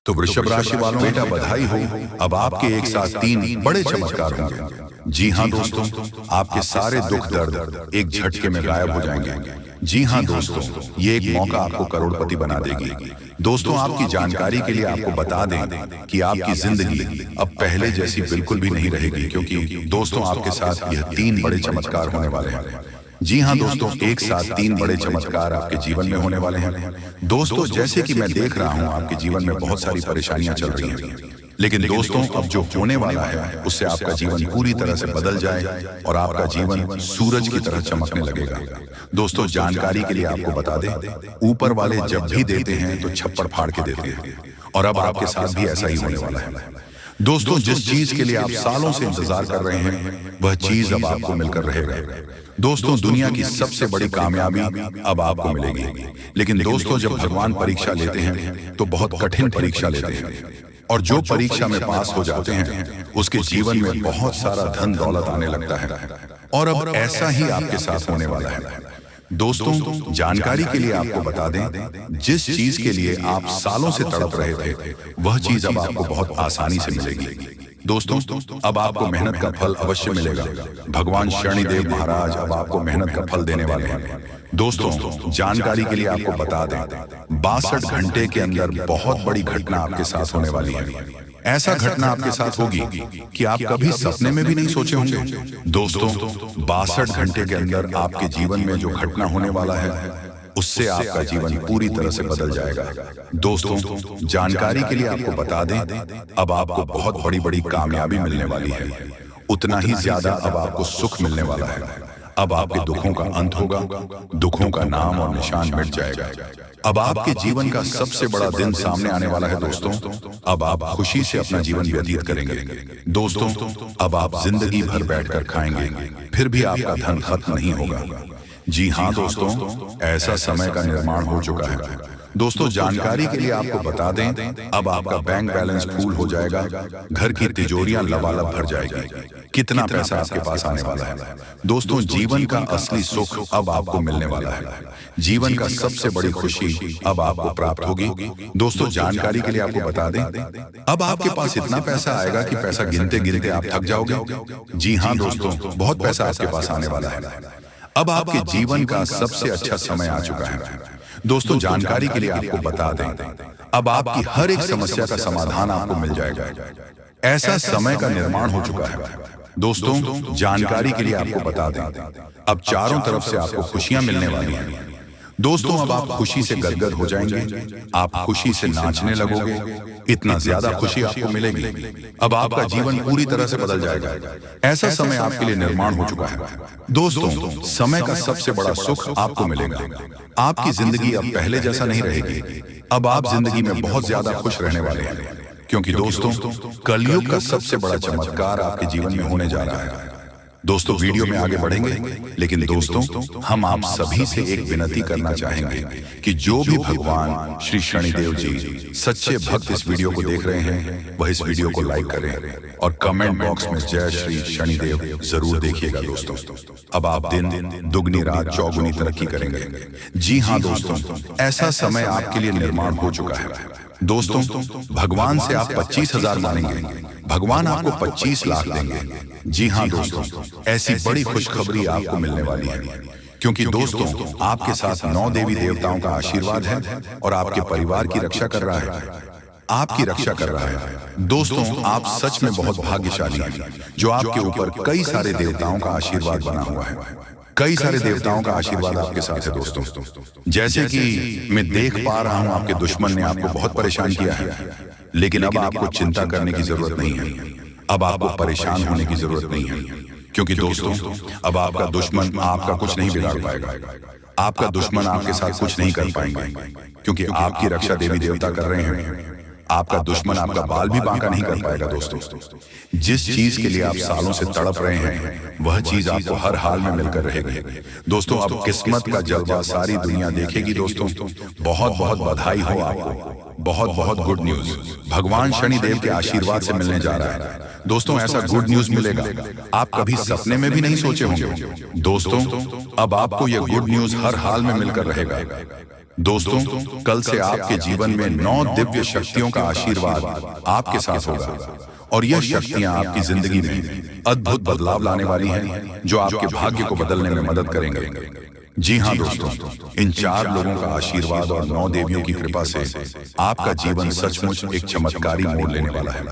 तो वृषभ राशि वालों बेटा बधाई हो, अब आपके एक साथ तीन बड़े चमत्कार होंगे। जी हाँ दोस्तों, आपके सारे दुख दर्द एक झटके में गायब हो जाएंगे। जी हाँ दोस्तों, ये एक मौका आपको करोड़पति बना देगी। दोस्तों, आपकी जानकारी के लिए आपको बता दें कि आपकी जिंदगी अब पहले जैसी बिल्कुल भी नहीं रहेगी, क्योंकि दोस्तों आपके साथ यह तीन बड़े चमत्कार होने वाले हैं। जी हाँ दोस्तों, एक साथ तीन बड़े चमत्कार आपके जीवन में होने वाले हैं। दोस्तों, जैसे कि मैं देख रहा हूँ आपके जीवन में बहुत सारी परेशानियां चल रही हैं, लेकिन दोस्तों अब जो होने वाला है उससे आपका जीवन पूरी तरह से बदल जाए और आपका जीवन सूरज की तरह चमकने लगेगा। दोस्तों, जानकारी के लिए आपको बता दें, ऊपर वाले जब भी देते हैं तो छप्पर फाड़ के देते हैं, और अब आपके साथ भी ऐसा ही होने वाला है। दोस्तों, जिस चीज के लिए आप सालों से इंतजार कर रहे हैं वह चीज अब आपको मिलकर रहेगा। दोस्तों, दुनिया की सबसे बड़ी कामयाबी अब आपको मिलेगी। लेकिन दोस्तों, जब भगवान परीक्षा लेते हैं तो बहुत कठिन परीक्षा लेते हैं, और जो परीक्षा में पास हो जाते हैं उसके जीवन में बहुत सारा धन दौलत आने लगता है, और अब ऐसा ही आपके साथ होने वाला है। दोस्तों, जानकारी के लिए आपको बता दें, जिस चीज के लिए आप सालों से तड़प रहे थे वह चीज अब आपको बहुत आसानी से मिलेगी। दोस्तों, अब आपको मेहनत का फल अवश्य मिलेगा। भगवान शनिदेव महाराज अब आपको मेहनत का फल देने वाले हैं। दोस्तों, जानकारी के लिए आपको बता दें, 62 घंटे के अंदर बहुत बड़ी घटना आपके साथ होने वाली है। ऐसा घटना आपके साथ होगी कि आप कभी सपने में भी नहीं सोचे होंगे। दोस्तों, 62 घंटे के अंदर आपके जीवन में जो घटना होने वाला है उससे आपका जीवन पूरी तरह से बदल जाएगा। दोस्तों, जानकारी के लिए आपको बता दें, अब आपको बहुत बड़ी बड़ी कामयाबी मिलने वाली है। उतना ही ज्यादा अब आपको सुख मिलने वाला है। अब आपके दुखों का अंत होगा, दुखों का नाम और निशान मिट जाएगा। अब आपके जीवन का सबसे बड़ा दिन सामने आने वाला है। दोस्तों, अब आप खुशी से अपना जीवन व्यतीत करेंगे। दोस्तों, अब आप जिंदगी भर बैठकर खाएंगे, फिर भी आपका धन खत्म नहीं होगा। जी हाँ दोस्तों, ऐसा समय का निर्माण हो चुका है। दोस्तों, जानकारी के लिए आपको बता दें, अब आपका बैंक बैलेंस फुल हो जाएगा, घर की तिजोरियां लबालब भर जाएगी। कितना पैसा आपके पास आने वाला है। दोस्तों, जीवन का असली सुख अब आपको मिलने वाला है। जीवन का सबसे बड़ी खुशी अब आपको प्राप्त होगी। दोस्तों, जानकारी के लिए आपको बता दें, अब आपके पास इतना पैसा आएगा कि पैसा गिनते गिनते आप थक जाओगे। जी हाँ दोस्तों, बहुत पैसा आपके पास आने वाला है। अब आपके जीवन का सबसे अच्छा समय आ चुका है। दोस्तों, जानकारी के लिए आपको बता दें, अब आपकी हर एक समस्या का समाधान आपको मिल जाएगा। ऐसा समय का निर्माण हो चुका है। दोस्तों, जानकारी के लिए आपको बता दें, अब चारों तरफ से आपको खुशियां मिलने वाली हैं। दोस्तों, अब आप खुशी से गदगद हो जाएंगे, आप खुशी से नाचने लगोगे। इतना ज्यादा खुशी आपको मिलेगी, अब आपका जीवन पूरी तरह से बदल जाएगा। ऐसा समय आपके लिए निर्माण हो चुका है। दोस्तों, समय का सबसे बड़ा सुख आपको मिलेगा। आपकी जिंदगी अब पहले जैसा नहीं रहेगी। अब आप जिंदगी में बहुत ज्यादा खुश रहने वाले हैं, क्योंकि दोस्तों, कलयुग का सबसे बड़ा चमत्कार आपके जीवन में होने जा रहा है। दोस्तों, वीडियो में आगे बढ़ेंगे, लेकिन दोस्तों, हम आप सभी से एक विनती करना चाहेंगे कि जो भी भगवान श्री शनिदेव जी सच्चे भक्त इस वीडियो को देख रहे हैं वह इस वीडियो को लाइक करें और कमेंट बॉक्स में जय श्री शनिदेव जरूर देखिएगा। दोस्तों, अब आप दिन दुगनी रात चौगुनी तरक्की करेंगे। जी हाँ दोस्तों, ऐसा समय आपके लिए निर्माण हो चुका है। दोस्तों, भगवान से आप 25,000 मांगेंगे, भगवान आपको 25 लाख देंगे। जी हाँ दोस्तों, ऐसी बड़ी खुशखबरी आपको मिलने वाली है, क्योंकि दोस्तों, आपके साथ 9 देवी देवताओं का आशीर्वाद है और आपके परिवार की रक्षा कर रहा है, आपकी रक्षा कर रहा है। दोस्तों, आप सच में बहुत भाग्यशाली हैं, जो आपके ऊपर कई सारे देवताओं का आशीर्वाद बना हुआ है। कई सारे देवताओं का आशीर्वाद आपके साथ है। दोस्तों, जैसे कि मैं देख पा रहा हूं आपके दुश्मन ने आपको बहुत परेशान किया है, लेकिन अब आपको चिंता करने की जरूरत नहीं है। अब आपको परेशान होने की जरूरत नहीं है, क्योंकि दोस्तों, अब आपका दुश्मन आपका कुछ नहीं बिगाड़ पाएगा। आपका दुश्मन आपके साथ कुछ नहीं कर पाएंगे, क्योंकि आपकी रक्षा देवी देवता कर रहे हैं। आपका दुश्मन आपका बाल भी बांका नहीं कर पाएगा। दोस्तों, जिस चीज के लिए आप सालों से तड़प रहे हैं वह चीज आपको हर हाल में मिलकर रहेगी। दोस्तों, अब किस्मत का जलवा सारी दुनिया देखेगी। दोस्तों, बहुत बहुत बधाई हो आपको, बहुत बहुत गुड न्यूज भगवान शनिदेव के आशीर्वाद से मिलने जा रहा है। दोस्तों, ऐसा गुड न्यूज मिलेगा आप कभी सपने में भी नहीं सोचे होंगे। दोस्तों, अब आपको यह गुड न्यूज हर हाल में मिलकर रहेगा। दोस्तों, कल से आपके जीवन में 9 दिव्य शक्तियों का आशीर्वाद आपके साथ होगा और यह शक्तियां आपकी जिंदगी में अद्भुत बदलाव लाने वाली हैं, जो आपके भाग्य को बदलने में मदद करेंगे। जी हाँ दोस्तों, इन 4 लोगों का आशीर्वाद और 9 देवियों की कृपा से आपका जीवन सचमुच एक चमत्कारी मोड़ लेने वाला है।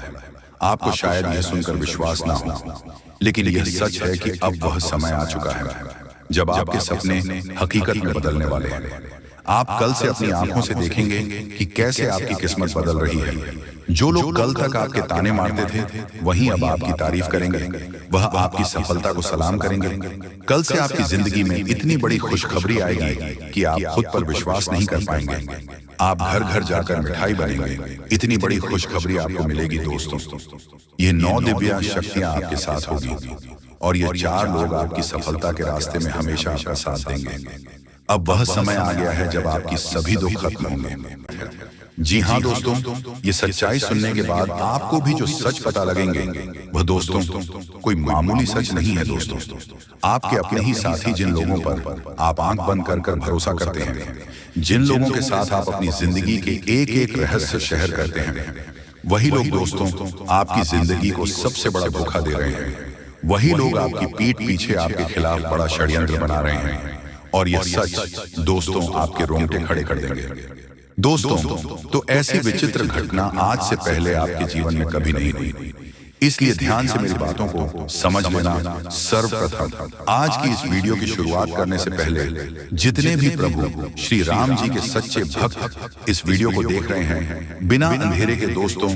आपको शायद यह सुनकर विश्वास ना हो, लेकिन यह सच है कि अब वह समय आ चुका है जब आपके सपने हकीकत में बदलने वाले हैं। आप कल से अपनी आंखों से देखेंगे कि कैसे आपकी किस्मत बदल रही है। जो लोग कल तक आपके ताने मारते थे, वहीं अब आपकी तारीफ करेंगे, वह आपकी सफलता को सलाम करेंगे। कल से आपकी जिंदगी में इतनी बड़ी खुशखबरी आएगी कि आप खुद पर विश्वास नहीं कर पाएंगे। आप घर घर जाकर मिठाई बनेंगे, इतनी बड़ी खुशखबरी आपको मिलेगी। दोस्तों, ये 9 दिव्य शक्तियां आपके साथ होगी और ये 4 लोग आपकी सफलता के रास्ते में हमेशा आपका साथ देंगे। अब वह समय आ गया है जब आपकी सभी दुख खत्म होंगे। जी हाँ दोस्तों, ये सच्चाई सुनने के बाद आपको भी जो सच पता लगेंगे, वह दोस्तों कोई मामूली सच नहीं है। दोस्तों, आपके अपने ही साथी जिन लोगों पर आप आंख बंद कर कर भरोसा करते हैं, जिन लोगों के साथ आप अपनी जिंदगी के एक एक रहस्य शेयर करते हैं, वही लोग दोस्तों आपकी जिंदगी को सबसे बड़ा धोखा दे रहे हैं। वही लोग आपकी पीठ पीछे आपके खिलाफ बड़ा षड्यंत्र बना रहे हैं और यह सच दोस्तों आपके रोंगटे खड़े कर देंगे। दोस्तों, तो ऐसी विचित्र घटना आज से पहले आपके जीवन में कभी नहीं हुई, इसलिए ध्यान से मेरी बातों को समझ लेना। सर्वप्रथम आज की इस वीडियो की शुरुआत करने से पहले जितने भी प्रभु श्री राम जी के सच्चे भक्त इस वीडियो को देख रहे हैं, बिना अंधेरे के दोस्तों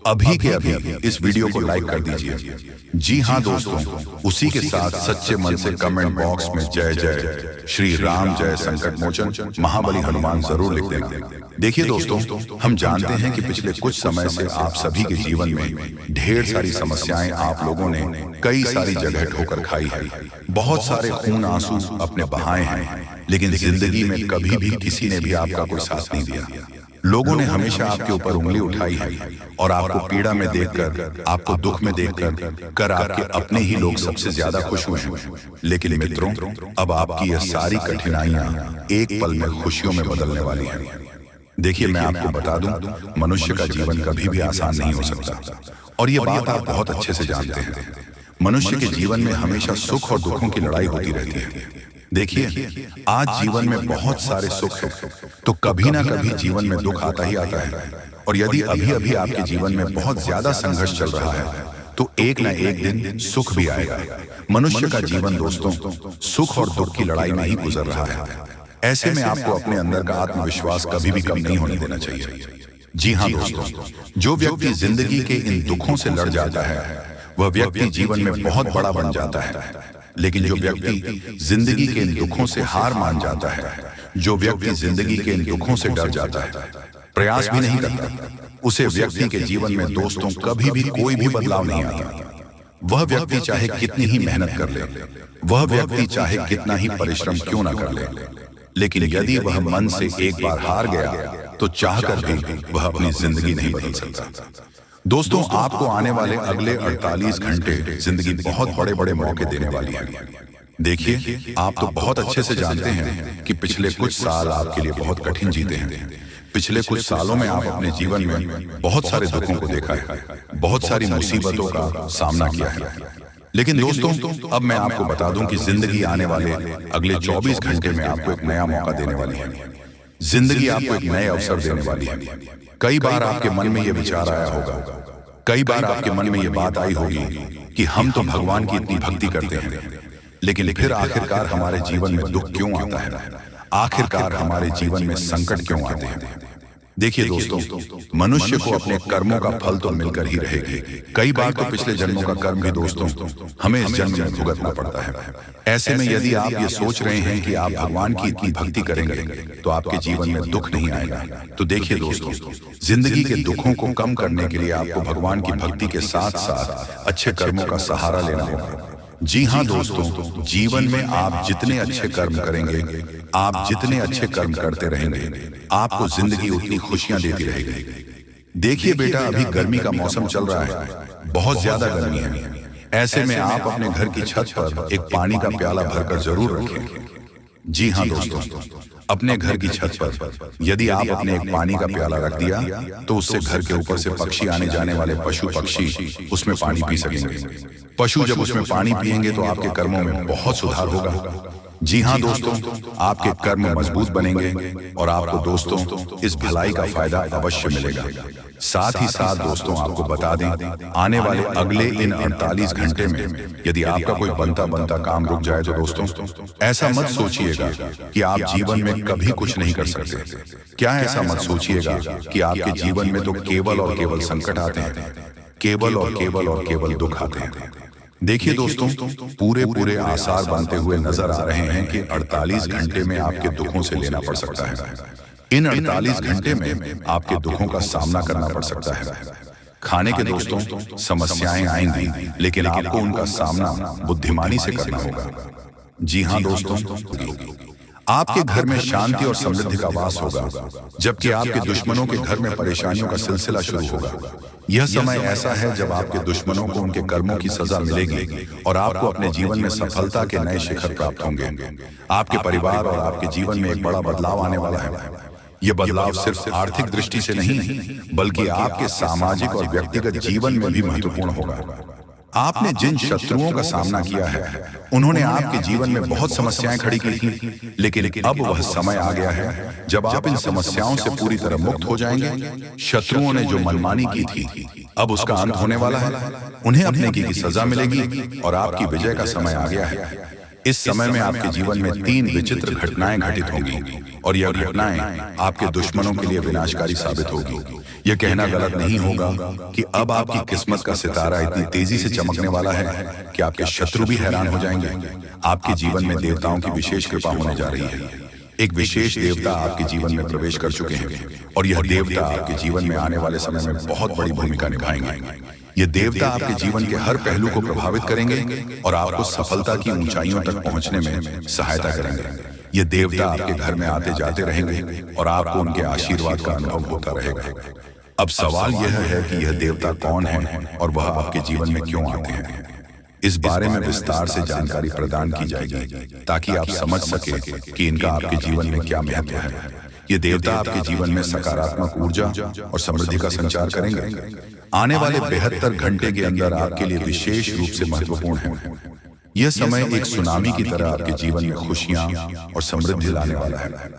अभी के अभी इस वीडियो को लाइक कर दीजिए। जी हाँ दोस्तों, उसी के साथ सच्चे मन से कमेंट बॉक्स में जय जय श्री राम, जय संकट मोचन महाबली हनुमान जरूर लिख देना। देखिए दोस्तों, हम जानते हैं कि पिछले कुछ समय से आप सभी के जीवन में ढेर सारी समस्याएं आप लोगों ने कई सारी जगह ठोकर खाई है, बहुत सारे खून आंसू अपने बहाए हैं, लेकिन जिंदगी में कभी भी किसी ने भी आपका कोई साथ नहीं दिया। लोगों ने हमेशा आपके ऊपर उंगली उठाई है और आपको पीड़ा में देखकर, आपको दुख में देखकर आपके अपने ही लोग सबसे ज्यादा खुश हुए हैं। लेकिन मित्रों, अब आपकी यह सारी कठिनाइयां एक पल में खुशियों में बदलने वाली हैं। देखिए, मैं आपको बता दूं, मनुष्य का जीवन कभी भी आसान नहीं हो सकता और ये बात आप बहुत अच्छे से जानते हैं। मनुष्य के जीवन में हमेशा सुख और दुखों की लड़ाई होती रहती है। देखिए, आज जीवन में बहुत सारे सुख हैं, तो कभी ना कभी जीवन में दुख आता ही आता है। और यदि अभी अभी आपके जीवन में बहुत ज्यादा संघर्ष चल रहा है, तो एक ना एक दिन सुख भी आएगा। मनुष्य का जीवन दोस्तों सुख और दुख की लड़ाई में ही गुजर रहा है। ऐसे में आपको अपने अंदर का आत्मविश्वास कभी भी कम नहीं होने देना चाहिए। जी हाँ दोस्तों, जो व्यक्ति जिंदगी के इन दुखों से लड़ जाता है, वह व्यक्ति जीवन में बहुत बड़ा बन जाता है। लेकिन जो व्यक्ति जिंदगी के इन दुखों से हार मान जाता है, जो व्यक्ति जिंदगी के इन दुखों से डर जाता है, प्रयास भी नहीं करता, उसे व्यक्ति के जीवन में दोस्तों कभी भी कोई भी बदलाव नहीं आता। वह व्यक्ति चाहे कितनी ही मेहनत कर ले, वह व्यक्ति चाहे कितना ही परिश्रम क्यों ना कर ले, लेकिन यदि वह मन से एक बार हार गया, तो चाहकर भी वह अपनी जिंदगी नहीं बदल सकता। दोस्तों, आपको आने वाले अगले 48 घंटे जिंदगी बहुत बड़े बड़े मौके देने वाली है। देखिए, आप तो बहुत अच्छे से जानते हैं कि पिछले कुछ साल आपके लिए बहुत कठिन जीते हैं। पिछले कुछ सालों में आप अपने जीवन में बहुत सारे दुखों को देखा है, बहुत सारी मुसीबतों का सामना किया है। लेकिन दोस्तों, अब मैं आपको बता दूं कि जिंदगी आने वाले अगले 24 घंटे में आपको एक नया मौका देने वाली है। जिंदगी आपको एक नए अवसर देने वाली है। कई बार आपके मन में यह विचार आया होगा, कई बार आपके मन में यह बात आई होगी कि हम तो भगवान की इतनी भक्ति करते हैं, लेकिन फिर आखिरकार हमारे जीवन में दुख क्यों आता है, आखिरकार हमारे जीवन में संकट क्यों आते हैं। देखिए दोस्तों, मनुष्य को अपने कर्मों का फल तो मिलकर ही रहेगी। कई बार तो पिछले जन्मों का कर्म भी दोस्तों हमें इस जन्म में भुगतना पड़ता है। ऐसे में यदि आप ये सोच रहे हैं कि आप भगवान की इतनी भक्ति करेंगे तो आपके जीवन में दुख नहीं आएगा, तो देखिए दोस्तों, जिंदगी के दुखों को कम करने के लिए आपको भगवान की भक्ति के साथ साथ अच्छे कर्मों का सहारा लेना होगा। जी हाँ दोस्तों, जीवन में आप जितने अच्छे कर्म करेंगे, आप जितने अच्छे कर्म करते रहेंगे, आपको जिंदगी उतनी खुशियां देती रहेगी। देखिए बेटा, अभी गर्मी का मौसम चल रहा है, बहुत ज्यादा गर्मी है। ऐसे में आप अपने घर की छत पर एक पानी का प्याला भरकर जरूर रखें। जी हाँ दोस्तों, अपने घर की छत पर यदि आप अपने एक पानी का प्याला रख दिया तो उससे घर के ऊपर से पक्षी आने जाने वाले पशु पक्षी उसमें पानी पी सकेंगे। पशु जब उसमें पानी पिएंगे तो आपके कर्मों में बहुत सुधार होगा। जी हाँ दोस्तों, आपके कर्म मजबूत बनेंगे और आपको दोस्तों इस भलाई का फायदा अवश्य मिलेगा। साथ ही साथ दोस्तों आपको बता दें, आने वाले अगले इन 48 घंटे में यदि आपका कोई बनता काम रुक जाए तो दोस्तों ऐसा मत सोचिएगा कि आप जीवन में कभी कुछ नहीं कर सकते। क्या ऐसा मत सोचिएगा कि आपके जीवन में तो केवल और केवल संकट आते हैं, केवल और केवल दुख आते हैं। देखिए दोस्तों, पूरे आसार बनते हुए नजर आ रहे हैं कि 48 घंटे में आपके दुखों से लेना पड़ सकता है। इन 48 घंटे में आपके दुखों का सामना करना पड़ सकता है। खाने के दोस्तों समस्याएं आएंगी, लेकिन आपको उनका सामना बुद्धिमानी से करना होगा। जी हाँ दोस्तों, आपके घर में शांति और समृद्धि का वास होगा, जबकि आपके दुश्मनों के घर में परेशानियों का सिलसिला शुरू होगा। यह समय ऐसा है जब आपके दुश्मनों को उनके कर्मों की सजा मिलेगी और आपको अपने जीवन में सफलता के नए शिखर प्राप्त होंगे। आपके परिवार और आपके जीवन में एक बड़ा बदलाव आने वाला है। यह बदलाव सिर्फ आर्थिक दृष्टि से नहीं, बल्कि आपके सामाजिक और व्यक्तिगत जीवन में भी महत्वपूर्ण होगा। आपने जिन शत्रुओं का सामना किया है, उन्होंने आपके जीवन में बहुत समस्याएं खड़ी की थी, लेकिन अब वह समय आ गया है जब आप इन समस्याओं से पूरी तरह मुक्त हो जाएंगे। शत्रुओं ने जो मनमानी की थी, अब उसका अंत होने वाला है। उन्हें अपने की सजा मिलेगी और आपकी विजय का समय आ गया है। इस समय में आपके जीवन में 3 विचित्र घटनाएं घटित होंगी और यह घटनाएं आपके दुश्मनों के लिए विनाशकारी साबित होगी। यह कहना गलत नहीं होगा कि अब आपकी किस्मत का सितारा इतनी तेजी से चमकने वाला है कि आपके शत्रु भी हैरान हो जाएंगे। आपके जीवन में देवताओं की विशेष कृपा होने जा रही है। एक विशेष देवता आपके जीवन में प्रवेश कर चुके हैं और यह देवता आपके जीवन में आने वाले समय में बहुत बड़ी भूमिका निभाएंगे। ये देवता आपके जीवन के हर पहलू को प्रभावित करेंगे और आपको सफलता की ऊंचाइयों तक पहुंचने में सहायता करेंगे। ये देवता आपके घर में आते जाते रहेंगे और आपको उनके आशीर्वाद का अनुभव होता रहेगा। अब सवाल यह है कि यह देवता कौन है और वह आपके जीवन में क्यों आते हैं। इस बारे में विस्तार से जानकारी प्रदान की जाएगी ताकि आप समझ सके कि इनका आपके जीवन में क्या महत्व है। ये देवता आपके जीवन में सकारात्मक ऊर्जा और समृद्धि का संचार करेंगे। आने वाले 72 घंटे के अंदर आपके लिए विशेष रूप से महत्वपूर्ण है। यह समय एक सुनामी की तरह आपके जीवन में खुशियां और समृद्धि लाने वाला है।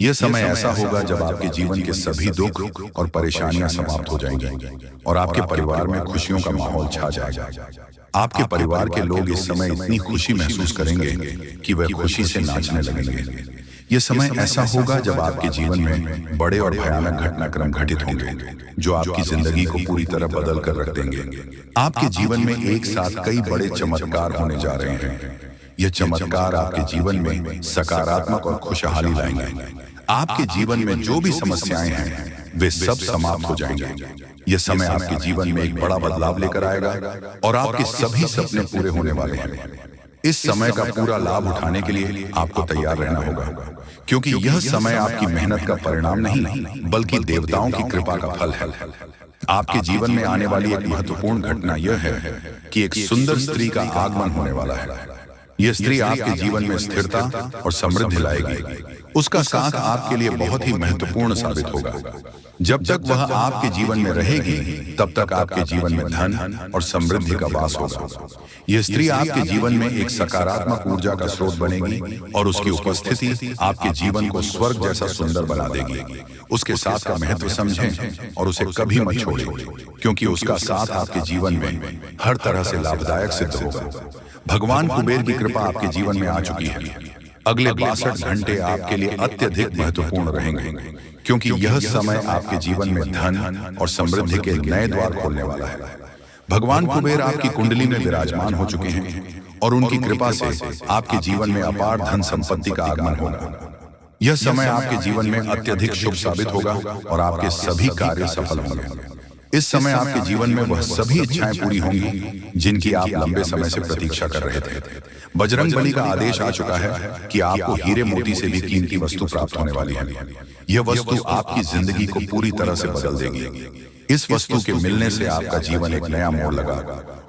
यह समय ऐसा होगा जब आपके जीवन के सभी दुख और परेशानियां समाप्त हो जाएंगी और आपके परिवार में खुशियों का माहौल छा जाएगा। आपके परिवार के लोग इस समय इतनी खुशी महसूस करेंगे कि वह खुशी से नाचने लगेंगे। यह समय ऐसा होगा जब आपके जीवन में बड़े और भयानक घटनाक्रम घटित होंगे जो आपकी जिंदगी को पूरी तरह बदल कर रख देंगे। आपके जीवन में एक साथ कई बड़े चमत्कार होने जा रहे हैं। यह चमत्कार आपके जीवन में सकारात्मक और खुशहाली लाएंगे। आपके जीवन में जो भी समस्याएं हैं वे सब समाप्त हो जाएंगे। यह समय आपके जीवन में एक बड़ा बदलाव लेकर आएगा और आपके सभी सपने पूरे होने वाले हैं। इस समय का पूरा लाभ उठाने के लिए आपको तैयार रहना होगा, क्योंकि यह समय आपकी मेहनत का परिणाम नहीं बल्कि देवताओं की कृपा का फल है। आपके जीवन में आने वाली एक महत्वपूर्ण घटना यह है कि एक सुंदर स्त्री का आगमन होने वाला है। यह स्त्री आपके जीवन में स्थिरता और समृद्धि लाएगी। उसका साथ आपके लिए बहुत ही महत्वपूर्ण साबित होगा। जब तक वह आपके जीवन में रहेगी तब तक आपके जीवन में धन और समृद्धि का वास होगा। यह स्त्री आपके जीवन में एक सकारात्मक ऊर्जा का स्रोत बनेगी और उसकी उपस्थिति आपके जीवन को स्वर्ग जैसा सुंदर बना देगी। उसके साथ का महत्व समझें और उसे कभी मत छोड़ें, क्योंकि उसका साथ आपके जीवन में हर तरह से लाभदायक सिद्ध होगा। भगवान कुबेर की कृपा आपके जीवन में आ चुकी है। अगले 62 घंटे आपके लिए अत्यधिक महत्वपूर्ण रहेंगे, क्योंकि यह समय आपके जीवन में धन और समृद्धि के नए द्वार खोलने वाला है। भगवान कुबेर आपकी कुंडली में विराजमान हो चुके हैं और उनकी कृपा से आपके जीवन में अपार धन संपत्ति का आगमन होगा। यह समय आपके जीवन में अत्यधिक शुभ साबित होगा और आपके सभी कार्य सफल होंगे। इस समय आपके जीवन में वह सभी इच्छाएं पूरी होंगी जिनकी आप लंबे समय से प्रतीक्षा कर रहे थे। बजरंग बली का आदेश आ चुका है कि आपको हीरे मोती से भी कीमती वस्तु प्राप्त होने वाली है। यह वस्तु आपकी जिंदगी को पूरी तरह से बदल देगी। इस वस्तु के मिलने से आपका जीवन एक नया मोड़ लगा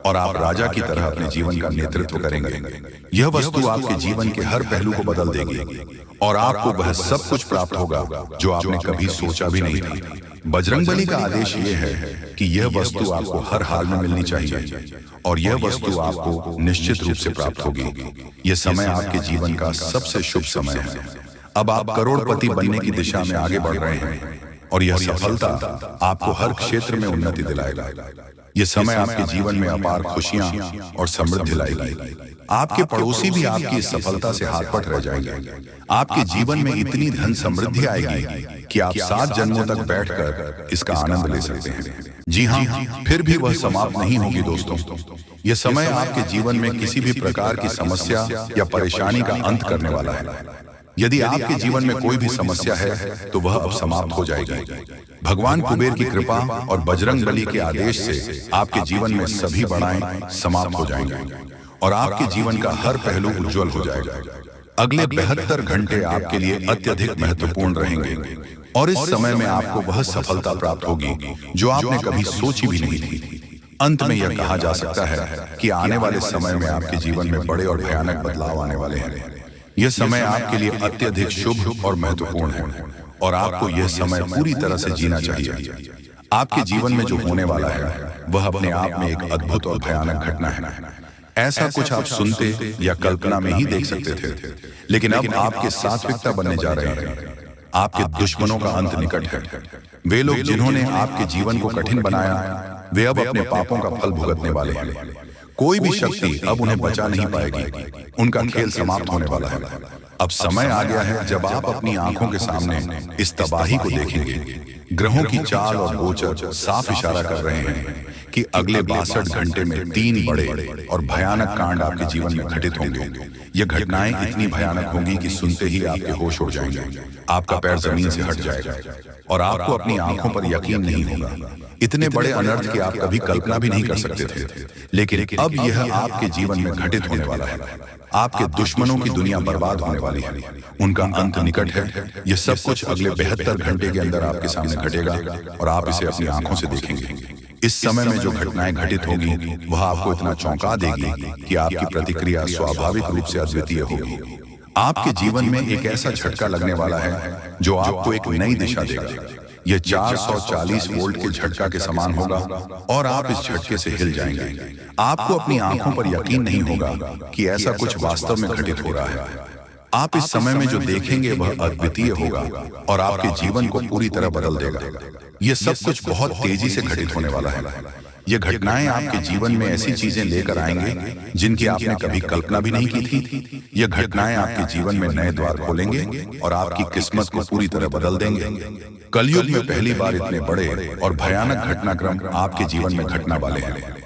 और आप राजा की तरह अपने जीवन का नेतृत्व करेंगे। यह वस्तु आपके जीवन के हर पहलू को बदल देगी और आपको वह सब कुछ प्राप्त होगा जो आपने कभी सोचा भी नहीं था। बजरंगबली का आदेश यह है कि यह वस्तु आपको हर हाल में मिलनी चाहिए और यह वस्तु आपको निश्चित रूप से प्राप्त होगी। यह समय आपके जीवन का सबसे शुभ समय है। अब आप करोड़पति बनने की दिशा में आगे बढ़ रहे हैं और यह सफलता आपको हर क्षेत्र में उन्नति दिलाएगा। यह समय आपके जीवन में अपार खुशियां और समृद्धि लाएगी। आपके पड़ोसी भी आपकी इस सफलता से हाथ पट रह जाएंगे। आपके जीवन में इतनी धन समृद्धि आएगी कि आप 7 जन्मों तक बैठकर इसका आनंद ले सकते हैं। जी हाँ, फिर भी वह समाप्त नहीं होगी दोस्तों। यह समय आपके जीवन में किसी भी प्रकार की समस्या या परेशानी का अंत करने वाला है। यदि आपके जीवन में कोई भी समस्या है तो वह अब समाप्त हो जाएगी। भगवान कुबेर की कृपा और बजरंगबली के आदेश से आपके जीवन में सभी बड़ाएं समाप्त हो जाएंगे और आपके जीवन का हर पहलू उज्जवल हो जाएगा। अगले 72 घंटे आपके लिए अत्यधिक महत्वपूर्ण रहेंगे और इस समय में आपको वह सफलता प्राप्त होगी जो आपने कभी सोची भी नहीं थी। अंत में यह कहा जा सकता है कि आने वाले समय में आपके जीवन में बड़े और भयानक बदलाव आने वाले हैं। यह समय आपके लिए अत्यधिक शुभ और महत्वपूर्ण है और आपको यह समय पूरी तरह से जीना चाहिए। आपके जीवन में जो होने वाला है वह अपने आप में एक अद्भुत और भयानक घटना है। ऐसा कुछ आप सुनते या कल्पना में ही देख सकते थे, लेकिन अब आपके सात्विकता बनने जा रहे हैं। आपके दुश्मनों का अंत निकट है। वे लोग जिन्होंने आपके जीवन को कठिन बनाया, वे अब अपने पापों का फल भुगतने वाले हैं। कोई भी शक्ति अब उन्हें बचा नहीं पाएगी। उनका खेल समाप्त होने वाला है। अब समय आ गया है जब आप अपनी आंखों के सामने इस तबाही को देखेंगे। ग्रहों की चाल और गोचर साफ इशारा कर रहे हैं कि अगले 62 घंटे में 3 बड़े और भयानक कांड आपके जीवन में घटित होंगे। ये घटनाएं इतनी भयानक होंगी कि सुनते ही आपके होश उड़ जाएंगे। आपका पैर जमीन से हट जाएगा और आपको अपनी आंखों पर यकीन नहीं होगा। इतने बड़े अनर्थ की आप कभी कल्पना भी नहीं कर सकते थे, लेकिन अब यह आपके जीवन में घटित होने वाला है। आपके दुश्मनों की दुनिया बर्बाद होने वाली है। उनका अंत निकट है। यह सब कुछ अगले 72 घंटे के अंदर आपके सामने घटेगा और आप इसे अपनी आंखों से देखेंगे। इस समय में जो घटनाएं घटित होगी वह आपको इतना चौंका देगी कि आपकी प्रतिक्रिया स्वाभाविक रूप से अद्वितीय होगी। आपके जीवन में एक ऐसा झटका लगने वाला है जो आपको एक नई दिशा देगा। यह 440 वोल्ट के झटका के समान होगा और आप इस झटके से हिल जाएंगे। आपको अपनी आंखों पर यकीन नहीं होगा कि ऐसा कुछ वास्तव में घटित हो रहा है। आप इस समय में जो देखेंगे वह अद्वितीय होगा और आपके जीवन को पूरी तरह बदल देगा। यह सब कुछ बहुत तेजी से घटित होने वाला है। ये घटनाएं आपके जीवन में ऐसी चीजें लेकर आएंगे जिनकी आपने कभी कल्पना भी नहीं की थी। ये घटनाएं आपके जीवन में नए द्वार खोलेंगे और आपकी किस्मत को पूरी तरह बदल देंगे। कलयुग में पहली बार इतने बड़े और भयानक घटनाक्रम आपके जीवन में घटना वाले हैं।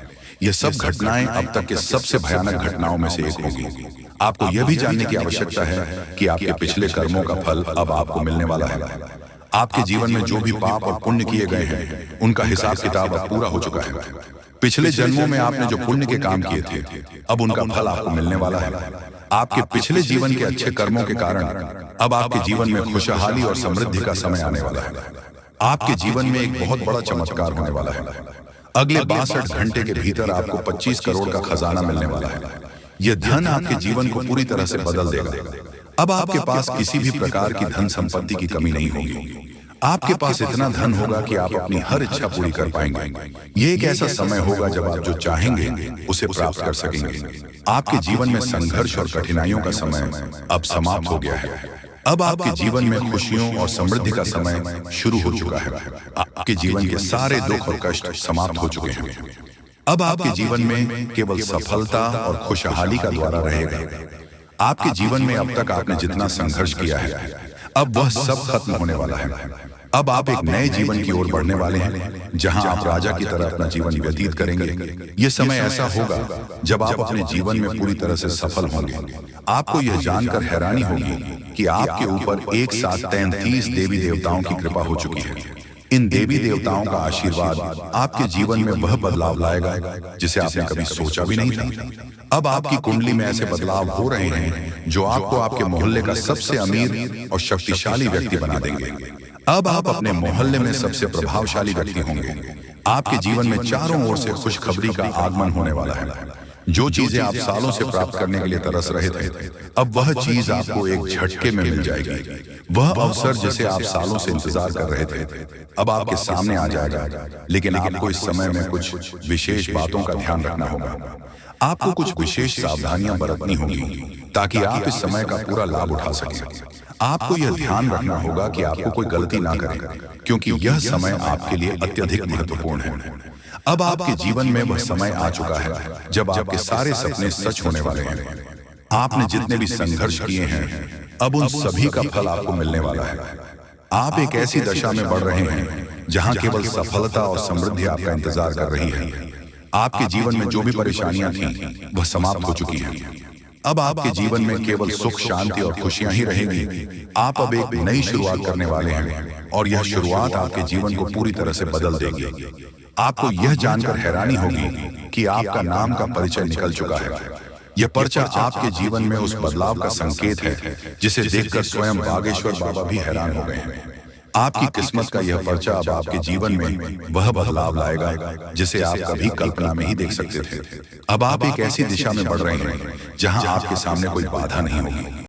ये सब घटनाएं अब तक के सबसे भयानक घटनाओं में से एक होगी। आपको यह भी जानने की आवश्यकता है कि आपके पिछले कर्मों का फल अब आपको मिलने वाला है। आपके जीवन में जो भी पाप और पुण्य किए गए हैं उनका हिसाब किताब अब पूरा हो चुका है। पिछले जन्मों में आपने जो पुण्य के काम किए थे अब उनका फल आपको मिलने वाला है। आपके पिछले जीवन के अच्छे कर्मों के कारण अब आपके जीवन में खुशहाली और समृद्धि का समय आने वाला है। आपके जीवन में एक बहुत बड़ा चमत्कार होने वाला है। अगले 62 घंटे के भीतर आपको 25 करोड़ का खजाना मिलने वाला है। यह धन आपके जीवन को पूरी तरह से बदल देगा। अब आपके पास किसी भी प्रकार की धन संपत्ति की कमी नहीं होगी। आपके पास इतना धन होगा कि आप अपनी हर इच्छा पूरी कर पाएंगे। ये एक ऐसा समय होगा जब आप जो चाहेंगे उसे प्राप्त कर सकेंगे। आपके जीवन में संघर्ष और कठिनाइयों का समय अब समाप्त हो गया है। अब आपके जीवन में खुशियों और समृद्धि का समय शुरू हो चुका है। आपके जीवन के सारे दुख और कष्ट समाप्त हो चुके हैं। अब आपके जीवन में केवल सफलता और खुशहाली का द्वारा रहेगा। आपके जीवन में अब तक आपने जितना संघर्ष किया है अब वह सब खत्म होने वाला है। अब आप एक नए जीवन की ओर बढ़ने वाले हैं जहां आप राजा की तरह अपना जीवन व्यतीत करेंगे। यह समय ऐसा होगा जब आप अपने जीवन में पूरी तरह से सफल होंगे। आपको यह जानकर हैरानी होगी कि आपके ऊपर एक साथ 33 देवी देवताओं की कृपा हो चुकी है। इन देवी देवताओं का आशीर्वाद आपके जीवन में वह बदलाव लाएगा जिसे आपने कभी सोचा भी नहीं था। अब आपकी कुंडली में ऐसे बदलाव हो रहे हैं जो आपको आपके मोहल्ले का सबसे अमीर और शक्तिशाली व्यक्ति बना देंगे। अब आप अपने मोहल्ले में सबसे प्रभावशाली व्यक्ति होंगे। आपके जीवन में चारों ओर से खुशखबरी का आगमन होने वाला है। जो चीजें आप सालों से प्राप्त करने के लिए तरस रहे थे, अब वह चीज आपको एक झटके में मिल जाएगी। वह अवसर जिसे आप सालों से इंतजार कर रहे थे, अब आपके सामने आ जाएगा। लेकिन आपको इस समय में कुछ विशेष बातों का ध्यान रखना होगा। आपको कुछ विशेष सावधानियां बरतनी होंगी ताकि आप इस समय का पूरा लाभ उठा सकें। आपको यह ध्यान रखना होगा कि आपको कोई गलती ना करें, क्योंकि यह समय आपके लिए अत्यधिक महत्वपूर्ण है। अब आपके जीवन में वह समय आ चुका है जब आपके सारे सपने सच होने वाले हैं। आपने जितने भी संघर्ष किए हैं, अब उन सभी का फल आपको मिलने वाला है। आप एक ऐसी दशा में बढ़ रहे हैं जहां केवल सफलता और समृद्धि आपका इंतजार कर रही है। आपके जीवन में जो भी परेशानियां थीं, वह समाप्त हो चुकी हैं। अब आपके जीवन में केवल सुख, शांति और खुशियां ही रहेंगी। आप अब एक नई शुरुआत करने वाले हैं और यह शुरुआत आपके जीवन को पूरी तरह से बदल देगी। आपको यह जानकर हैरानी होगी कि आपका नाम का परिचय निकल चुका है। यह पर्चा आपके जीवन में उस बदलाव का संकेत है जिसे देखकर स्वयं बागेश्वर बाबा भी हैरान हो गए हैं। आपकी किस्मत का यह पर्चा अब आपके जीवन में वह बदलाव लाएगा जिसे आप कभी कल्पना में ही देख सकते थे। अब आप एक ऐसी दिशा में बढ़ रहे हैं जहां आपके सामने कोई बाधा नहीं होगी।